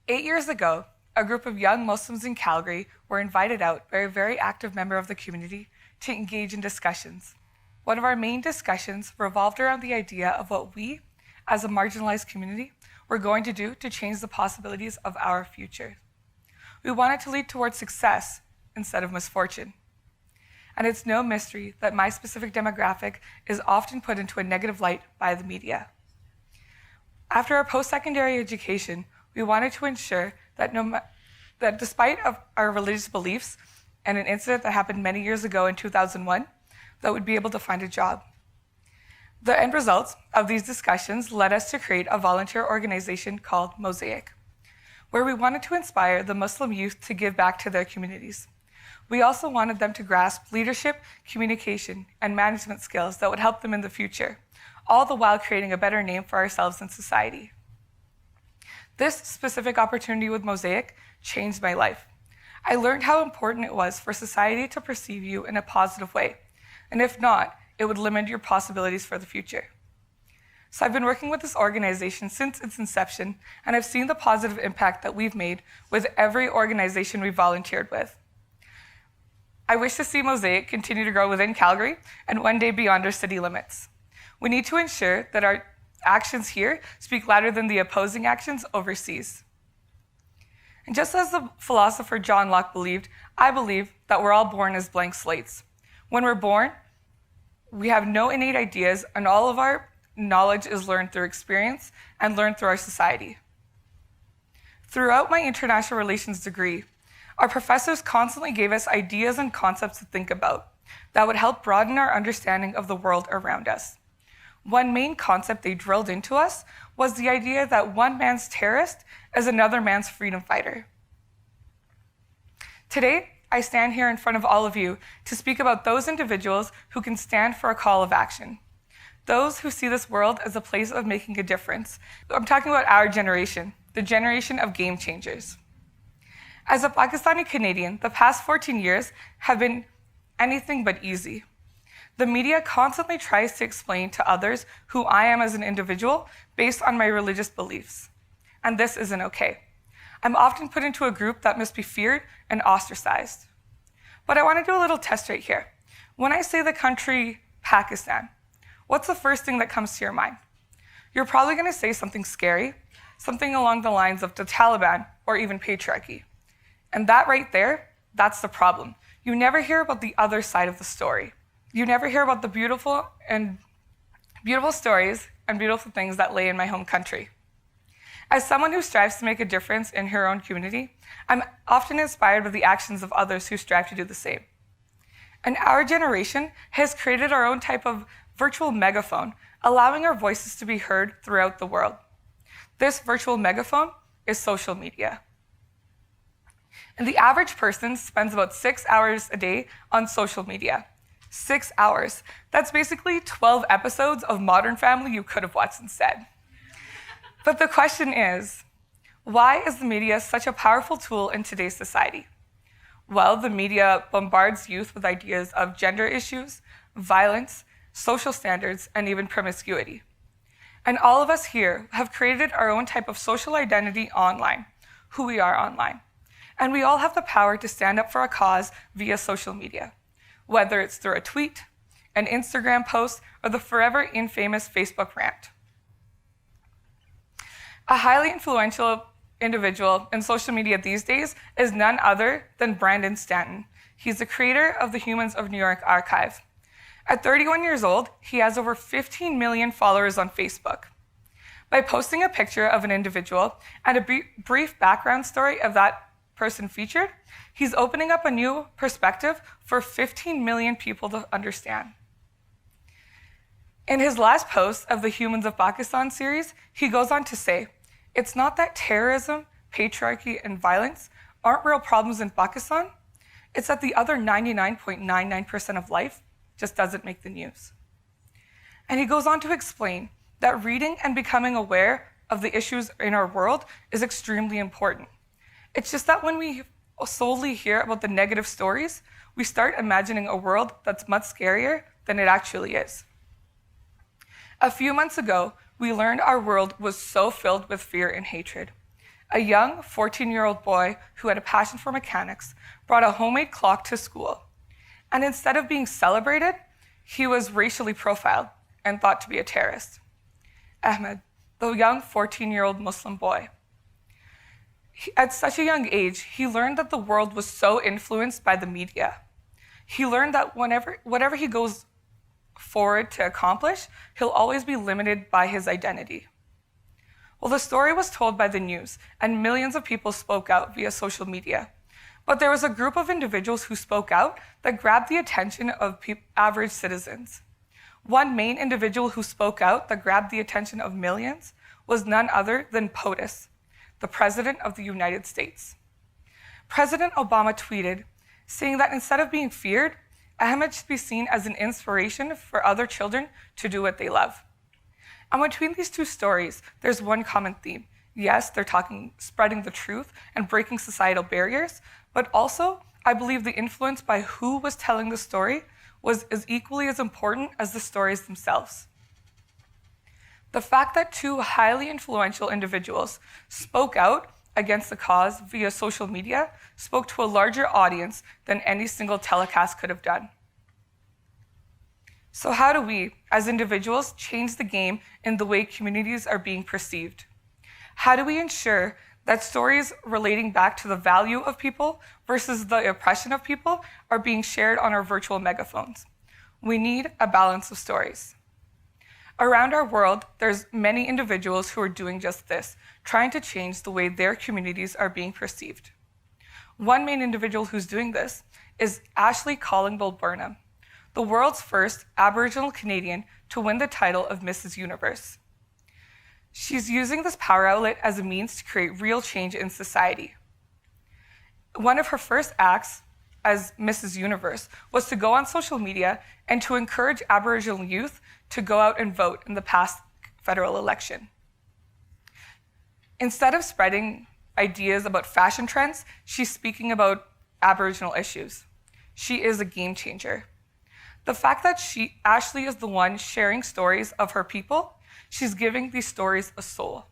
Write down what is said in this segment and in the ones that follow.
8 years ago, a group of young Muslims in Calgary were invited out by a very active member of the community to engage in discussions. One of our main discussions revolved around the idea of what we, as a marginalized community, were going to do to change the possibilities of our future. We wanted to lead towards success instead of misfortune. And it's no mystery that my specific demographic is often put into a negative light by the media. After our post-secondary education, we wanted to ensure that that despite of our religious beliefs and an incident that happened many years ago in 2001, that we'd be able to find a job. The end results of these discussions led us to create a volunteer organization called Mosaic, where we wanted to inspire the Muslim youth to give back to their communities. We also wanted them to grasp leadership, communication, and management skills that would help them in the future, all the while creating a better name for ourselves in society. This specific opportunity with Mosaic changed my life. I learned how important it was for society to perceive you in a positive way, and if not, it would limit your possibilities for the future. So I've been working with this organization since its inception, and I've seen the positive impact that we've made with every organization we've volunteered with. I wish to see Mosaic continue to grow within Calgary and one day beyond our city limits. We need to ensure that our actions here speak louder than the opposing actions overseas. And just as the philosopher John Locke believed, I believe that we're all born as blank slates. When we're born, we have no innate ideas, and all of our knowledge is learned through experience and learned through our society. Throughout my international relations degree, our professors constantly gave us ideas and concepts to think about that would help broaden our understanding of the world around us. One main concept they drilled into us was the idea that one man's terrorist is another man's freedom fighter. Today, I stand here in front of all of you to speak about those individuals who can stand for a call of action. Those who see this world as a place of making a difference. I'm talking about our generation, the generation of game changers. As a Pakistani Canadian, the past 14 years have been anything but easy. The media constantly tries to explain to others who I am as an individual based on my religious beliefs. And this isn't okay. I'm often put into a group that must be feared and ostracized. But I want to do a little test right here. When I say the country Pakistan, what's the first thing that comes to your mind? You're probably going to say something scary, something along the lines of the Taliban or even patriarchy. And that right there, that's the problem. You never hear about the other side of the story. You never hear about the beautiful stories and beautiful things that lay in my home country. As someone who strives to make a difference in her own community, I'm often inspired by the actions of others who strive to do the same. And our generation has created our own type of virtual megaphone, allowing our voices to be heard throughout the world. This virtual megaphone is social media. And the average person spends about 6 hours a day on social media. 6 hours. That's basically 12 episodes of Modern Family you could have watched instead. But the question is, why is the media such a powerful tool in today's society? Well, the media bombards youth with ideas of gender issues, violence, social standards, and even promiscuity. And all of us here have created our own type of social identity online, who we are online. And we all have the power to stand up for a cause via social media, whether it's through a tweet, an Instagram post, or the forever infamous Facebook rant. A highly influential individual in social media these days is none other than Brandon Stanton. He's the creator of the Humans of New York archive. At 31 years old, he has over 15 million followers on Facebook. By posting a picture of an individual and a brief background story of that person featured, he's opening up a new perspective for 15 million people to understand. In his last post of the Humans of Pakistan series, he goes on to say, "It's not that terrorism, patriarchy, and violence aren't real problems in Pakistan. It's that the other 99.99% of life just doesn't make the news." And he goes on to explain that reading and becoming aware of the issues in our world is extremely important. It's just that when we solely hear about the negative stories, we start imagining a world that's much scarier than it actually is. A few months ago, we learned our world was so filled with fear and hatred. A young 14-year-old boy who had a passion for mechanics brought a homemade clock to school. And instead of being celebrated, he was racially profiled and thought to be a terrorist. Ahmed, the young 14-year-old Muslim boy. At such a young age, he learned that the world was so influenced by the media. He learned that whatever he goes forward to accomplish, he'll always be limited by his identity. Well, the story was told by the news, and millions of people spoke out via social media. But there was a group of individuals who spoke out that grabbed the attention of average citizens. One main individual who spoke out that grabbed the attention of millions was none other than POTUS, the President of the United States. President Obama tweeted, saying that instead of being feared, Ahmed should be seen as an inspiration for other children to do what they love. And between these two stories, there's one common theme. Yes, they're spreading the truth and breaking societal barriers, but also, I believe the influence by who was telling the story was equally as important as the stories themselves. The fact that two highly influential individuals spoke out against the cause via social media spoke to a larger audience than any single telecast could have done. So how do we, as individuals, change the game in the way communities are being perceived? How do we ensure that stories relating back to the value of people versus the oppression of people are being shared on our virtual megaphones? We need a balance of stories. Around our world, there's many individuals who are doing just this, trying to change the way their communities are being perceived. One main individual who's doing this is Ashley Collingbould-Burnham, the world's first Aboriginal Canadian to win the title of Mrs. Universe. She's using this power outlet as a means to create real change in society. One of her first acts as Mrs. Universe was to go on social media and to encourage Aboriginal youth to go out and vote in the past federal election. Instead of spreading ideas about fashion trends, she's speaking about Aboriginal issues. She is a game changer. The fact that Ashley is the one sharing stories of her people, she's giving these stories a soul.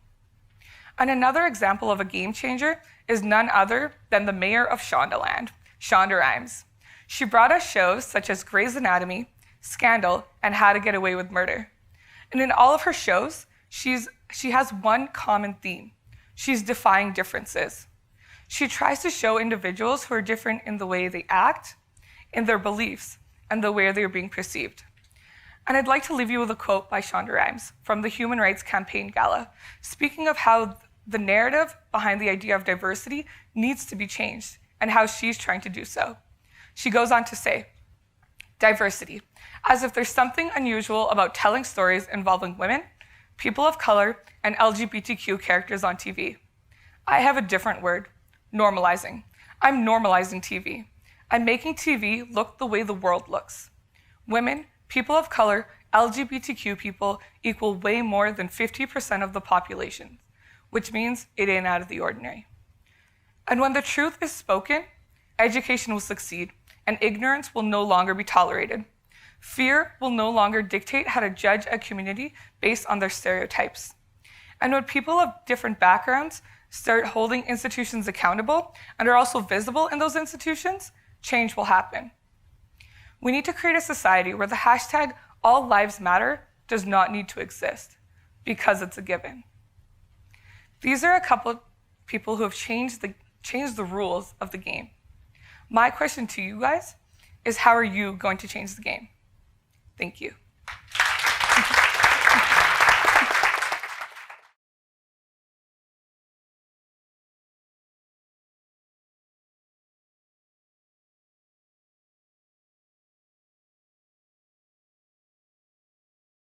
And another example of a game changer is none other than the mayor of Shondaland, Shonda Rhimes. She brought us shows such as Grey's Anatomy, Scandal, and How to Get Away with Murder. And in all of her shows, she has one common theme. She's defying differences. She tries to show individuals who are different in the way they act, in their beliefs, and the way they're being perceived. And I'd like to leave you with a quote by Shonda Rhimes from the Human Rights Campaign Gala, speaking of how the narrative behind the idea of diversity needs to be changed and how she's trying to do so. She goes on to say, diversity, as if there's something unusual about telling stories involving women, people of color, and LGBTQ characters on TV. I have a different word, normalizing. I'm normalizing TV. I'm making TV look the way the world looks. Women, people of color, LGBTQ people equal way more than 50% of the population, which means it ain't out of the ordinary. And when the truth is spoken, education will succeed, and ignorance will no longer be tolerated. Fear will no longer dictate how to judge a community based on their stereotypes. And when people of different backgrounds start holding institutions accountable and are also visible in those institutions, change will happen. We need to create a society where the hashtag All Lives Matter does not need to exist, because it's a given. These are a couple of people who have changed the rules of the game. My question to you guys is, how are you going to change the game? Thank you.